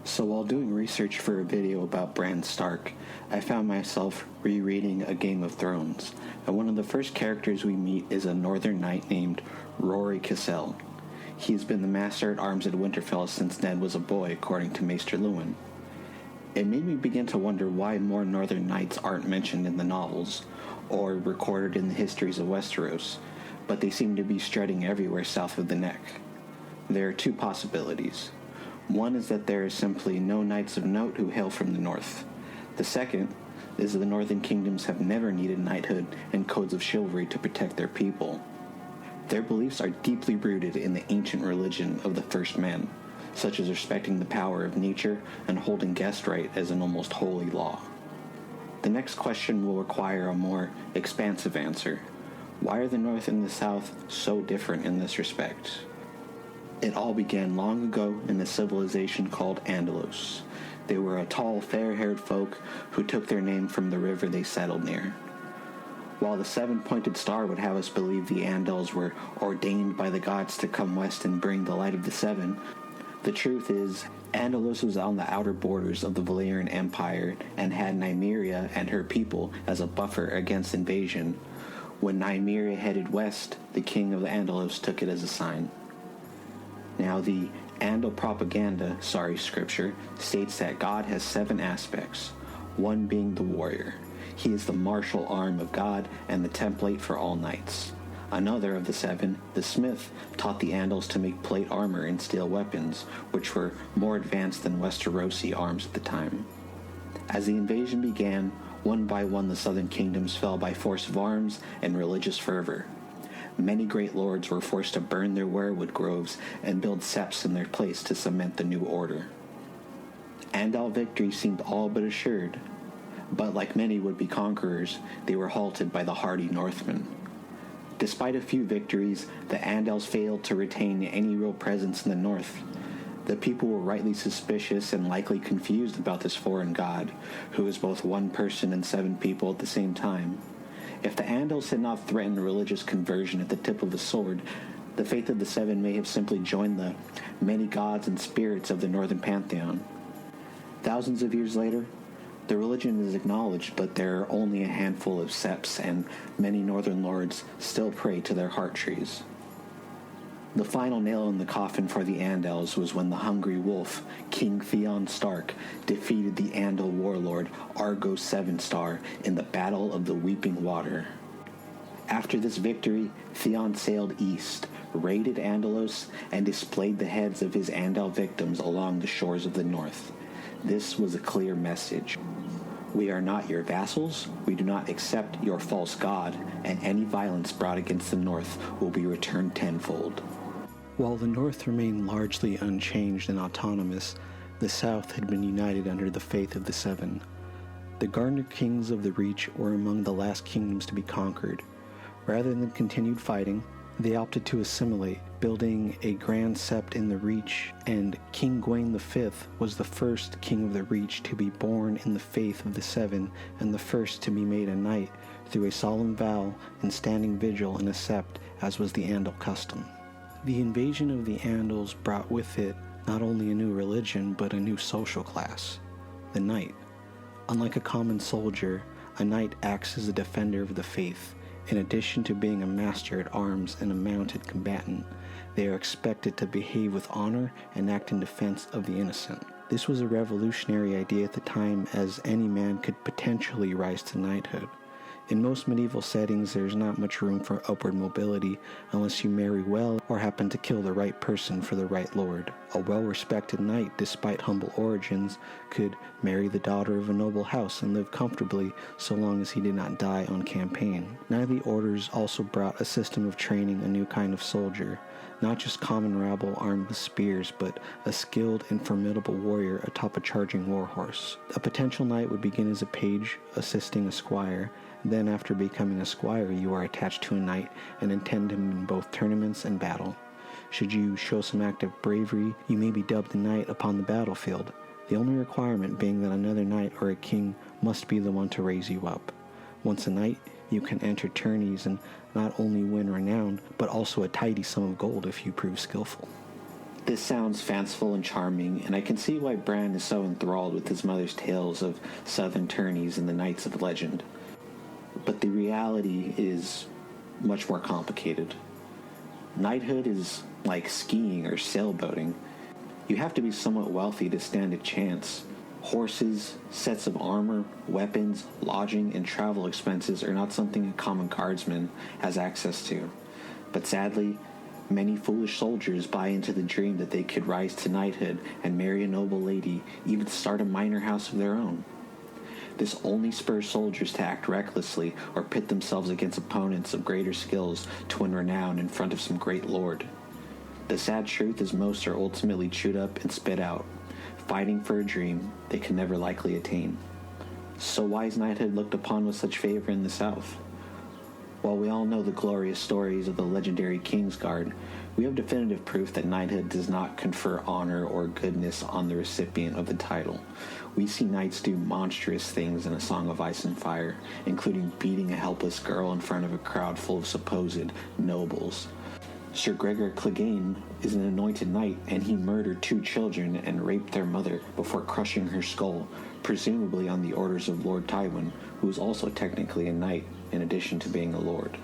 So while doing research for a video about Bran Stark, I found myself rereading A Game of Thrones, and one of the first characters we meet is a northern knight named Rory Cassell. He's been the master at arms at Winterfell since Ned was a boy, according to Maester Luwin. It made me begin to wonder why more northern knights aren't mentioned in the novels, or recorded in the histories of Westeros, but they seem to be strutting everywhere south of the Neck. There are two possibilities. One is that there are simply no knights of note who hail from the north. The second is that the northern kingdoms have never needed knighthood and codes of chivalry to protect their people. Their beliefs are deeply rooted in the ancient religion of the first men, such as respecting the power of nature and holding guest right as an almost holy law. The next question will require a more expansive answer. Why are the North and the South so different in this respect? It all began long ago in a civilization called Andalos. They were a tall, fair-haired folk who took their name from the river they settled near. While the seven-pointed star would have us believe the Andals were ordained by the gods to come west and bring the light of the seven, the truth is, Andalos was on the outer borders of the Valyrian Empire and had Nymeria and her people as a buffer against invasion. When Nymeria headed west, the king of the Andalos took it as a sign. Now, the Andal propaganda, scripture, states that God has 7 aspects, one being the warrior. He is the martial arm of God and the template for all knights. Another of the 7, the smith, taught the Andals to make plate armor and steel weapons, which were more advanced than Westerosi arms at the time. As the invasion began, one by one the southern kingdoms fell by force of arms and religious fervor. Many great lords were forced to burn their weirwood groves and build septs in their place to cement the new order. Andal victory seemed all but assured, but like many would-be conquerors, they were halted by the hardy Northmen. Despite a few victories, the Andals failed to retain any real presence in the north. The people were rightly suspicious and likely confused about this foreign god, who is both one person and 7 people at the same time. If the Andals had not threatened religious conversion at the tip of the sword, the faith of the 7 may have simply joined the many gods and spirits of the northern pantheon. Thousands of years later, the religion is acknowledged, but there are only a handful of septs, and many northern lords still pray to their heart trees. The final nail in the coffin for the Andals was when the hungry wolf, King Theon Stark, defeated the Andal warlord Argo Sevenstar in the Battle of the Weeping Water. After this victory, Theon sailed east, raided Andalos, and displayed the heads of his Andal victims along the shores of the north. This was a clear message. We are not your vassals, we do not accept your false god, and any violence brought against the north will be returned tenfold. While the north remained largely unchanged and autonomous, the south had been united under the faith of the 7. The Gardener kings of the Reach were among the last kingdoms to be conquered. Rather than continued fighting, they opted to assimilate, building a grand sept in the Reach, and King Gwaine V was the first king of the Reach to be born in the faith of the 7 and the first to be made a knight through a solemn vow and standing vigil in a sept, as was the Andal custom. The invasion of the Andals brought with it not only a new religion, but a new social class, the knight. Unlike a common soldier, a knight acts as a defender of the faith. In addition to being a master at arms and a mounted combatant, they are expected to behave with honor and act in defense of the innocent. This was a revolutionary idea at the time, as any man could potentially rise to knighthood. In most medieval settings, there's not much room for upward mobility unless you marry well or happen to kill the right person for the right lord. A well-respected knight, despite humble origins, could marry the daughter of a noble house and live comfortably so long as he did not die on campaign. Knightly orders also brought a system of training a new kind of soldier, not just common rabble armed with spears, but a skilled and formidable warrior atop a charging warhorse. A potential knight would begin as a page, assisting a squire. Then, after becoming a squire, you are attached to a knight and attend him in both tournaments and battle. Should you show some act of bravery, you may be dubbed a knight upon the battlefield. the only requirement being that another knight or a king must be the one to raise you up. Once a knight, you can enter tourneys and not only win renown, but also a tidy sum of gold if you prove skillful. This sounds fanciful and charming, and I can see why Bran is so enthralled with his mother's tales of southern tourneys and the knights of legend. But the reality is much more complicated. Knighthood is like skiing or sailboating. You have to be somewhat wealthy to stand a chance. Horses, sets of armor, weapons, lodging, and travel expenses are not something a common guardsman has access to. But sadly, many foolish soldiers buy into the dream that they could rise to knighthood and marry a noble lady, even start a minor house of their own. This only spurs soldiers to act recklessly or pit themselves against opponents of greater skills to win renown in front of some great lord. The sad truth is most are ultimately chewed up and spit out, fighting for a dream they can never likely attain. So why is knighthood looked upon with such favor in the South? While we all know the glorious stories of the legendary Kingsguard, we have definitive proof that knighthood does not confer honor or goodness on the recipient of the title. We see knights do monstrous things in A Song of Ice and Fire, including beating a helpless girl in front of a crowd full of supposed nobles. Sir Gregor Clegane is an anointed knight, and he murdered 2 children and raped their mother before crushing her skull, presumably on the orders of Lord Tywin, who is also technically a knight, in addition to being a lord.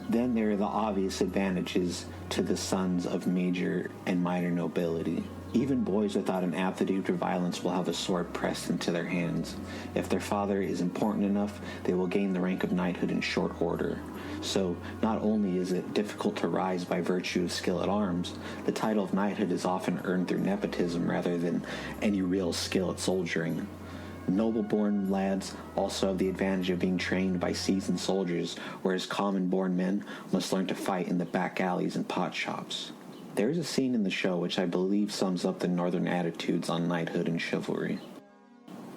Then there are the obvious advantages to the sons of major and minor nobility. Even boys without an aptitude for violence will have a sword pressed into their hands. If their father is important enough, they will gain the rank of knighthood in short order. So, not only is it difficult to rise by virtue of skill at arms, the title of knighthood is often earned through nepotism rather than any real skill at soldiering. Noble-born lads also have the advantage of being trained by seasoned soldiers, whereas common-born men must learn to fight in the back alleys and pot shops. There is a scene in the show which I believe sums up the northern attitudes on knighthood and chivalry.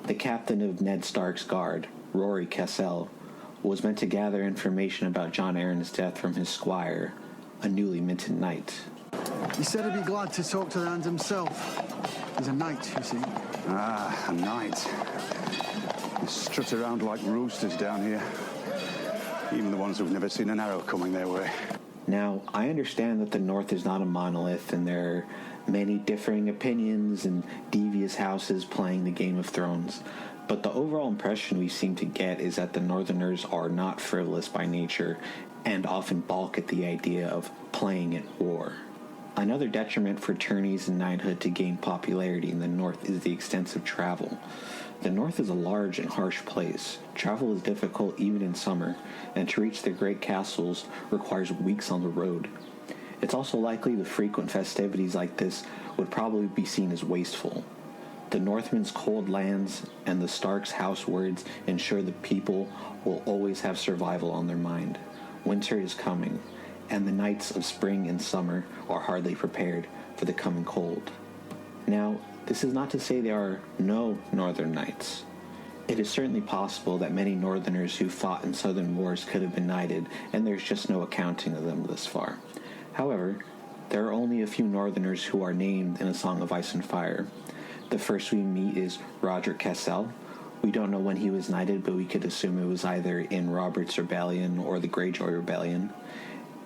The captain of Ned Stark's guard, Rory Cassell, was meant to gather information about Jon Arryn's death from his squire, a newly minted knight. He said he'd be glad to talk to the hand himself. He's a knight, you see. Ah, a knight. They strut around like roosters down here. Even the ones who've never seen an arrow coming their way. Now, I understand that the North is not a monolith, and there are many differing opinions and devious houses playing the Game of Thrones. But the overall impression we seem to get is that the Northerners are not frivolous by nature and often balk at the idea of playing at war. Another detriment for tourneys and knighthood to gain popularity in the North is the extensive travel. The North is a large and harsh place. Travel is difficult even in summer, and to reach the great castles requires weeks on the road. It's also likely the frequent festivities like this would probably be seen as wasteful. The Northmen's cold lands and the Starks' house words ensure the people will always have survival on their mind. Winter is coming, and the nights of spring and summer are hardly prepared for the coming cold. Now, this is not to say there are no northern knights. It is certainly possible that many northerners who fought in southern wars could have been knighted, and there's just no accounting of them thus far. However, there are only a few northerners who are named in A Song of Ice and Fire. The first we meet is Roderick Cassell. We don't know when he was knighted, but we could assume it was either in Robert's Rebellion or the Greyjoy Rebellion.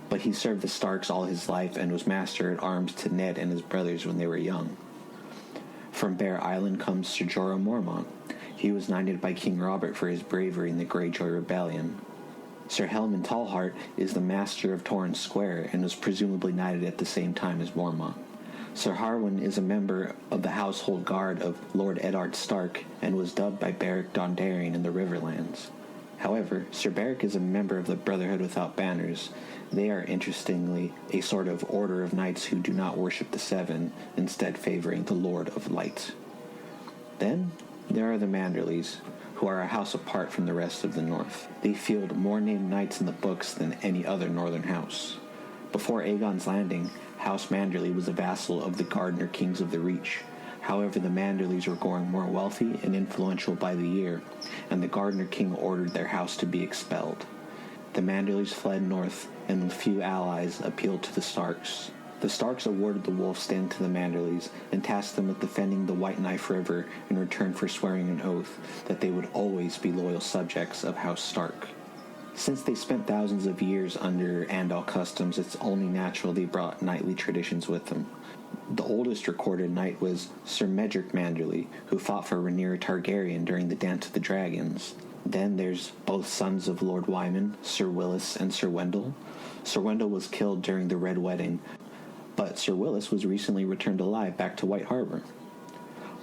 But he served the Starks all his life and was master at arms to Ned and his brothers when they were young. From Bear Island comes Sir Jorah Mormont. He was knighted by King Robert for his bravery in the Greyjoy Rebellion. Sir Helman Tallheart is the master of Torrhen's Square and was presumably knighted at the same time as Mormont. Sir Harwin is a member of the household guard of Lord Eddard Stark and was dubbed by Beric Dondarrion in the Riverlands. However, Sir Beric is a member of the Brotherhood Without Banners. They are, interestingly, a sort of order of knights who do not worship the Seven, instead favoring the Lord of Light. Then, there are the Manderleys, who are a house apart from the rest of the North. They field more named knights in the books than any other northern house. Before Aegon's Landing, House Manderley was a vassal of the Gardner Kings of the Reach. However, the Manderleys were growing more wealthy and influential by the year, and the Gardner King ordered their house to be expelled. The Manderleys fled north, and with few allies appealed to the Starks. The Starks awarded the Wolf's Den to the Manderleys and tasked them with defending the White Knife River in return for swearing an oath that they would always be loyal subjects of House Stark. Since they spent thousands of years under Andal customs, it's only natural they brought knightly traditions with them. The oldest recorded knight was Sir Medric Manderley, who fought for Rhaenyra Targaryen during the Dance of the Dragons. Then there's both sons of Lord Wyman, Sir Willis and Sir Wendell. Sir Wendell was killed during the Red Wedding, but Sir Willis was recently returned alive back to White Harbor.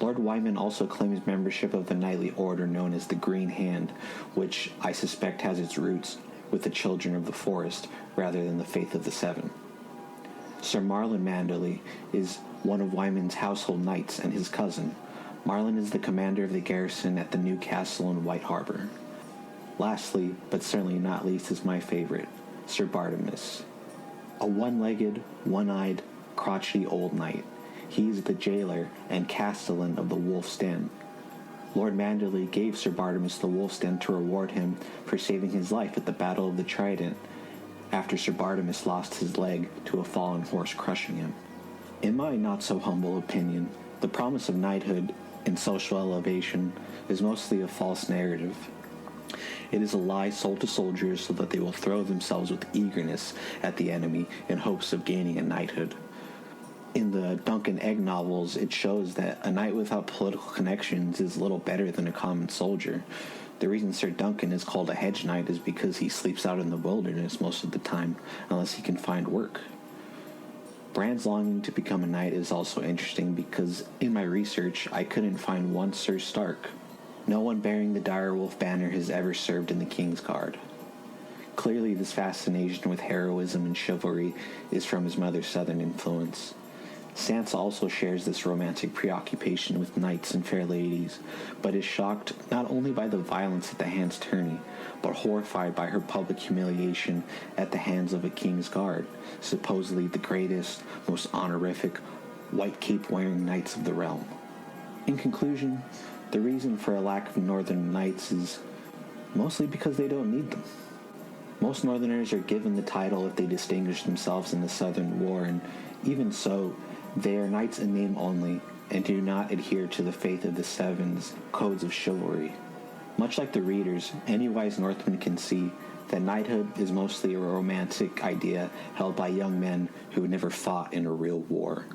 Lord Wyman also claims membership of the knightly order known as the Green Hand, which I suspect has its roots with the Children of the Forest rather than the Faith of the Seven. Sir Marlon Manderley is one of Wyman's household knights and his cousin. Marlon is the commander of the garrison at the new castle in White Harbor. Lastly, but certainly not least, is my favorite, Sir Bartimus. A one-legged, one-eyed, crotchety old knight. He's the jailer and castellan of the Wolf's Den. Lord Manderley gave Sir Bartimus the Wolf's Den to reward him for saving his life at the Battle of the Trident, after Sir Bartimus lost his leg to a fallen horse crushing him. In my not-so-humble opinion, the promise of knighthood and social elevation is mostly a false narrative. It is a lie sold to soldiers so that they will throw themselves with eagerness at the enemy in hopes of gaining a knighthood. In the Dunk and Egg novels, it shows that a knight without political connections is little better than a common soldier. The reason Sir Duncan is called a hedge knight is because he sleeps out in the wilderness most of the time, unless he can find work. Bran's longing to become a knight is also interesting because in my research, I couldn't find one Sir Stark. No one bearing the direwolf banner has ever served in the King's Guard. Clearly, this fascination with heroism and chivalry is from his mother's southern influence. Sansa also shares this romantic preoccupation with knights and fair ladies, but is shocked not only by the violence at the hands tourney, but horrified by her public humiliation at the hands of a King's Guard, supposedly the greatest, most honorific, white cape-wearing knights of the realm. In conclusion, the reason for a lack of northern knights is mostly because they don't need them. Most northerners are given the title if they distinguish themselves in the Southern War, and even so, they are knights in name only, and do not adhere to the Faith of the Seven's codes of chivalry. Much like the readers, any wise Northman can see that knighthood is mostly a romantic idea held by young men who never fought in a real war.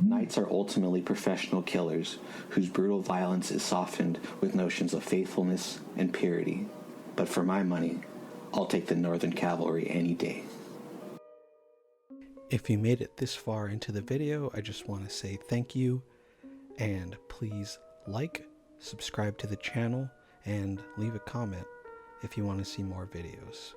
Knights are ultimately professional killers, whose brutal violence is softened with notions of faithfulness and purity. But for my money, I'll take the Northern Cavalry any day. If you made it this far into the video, I just want to say thank you, and please like, subscribe to the channel, and leave a comment if you want to see more videos.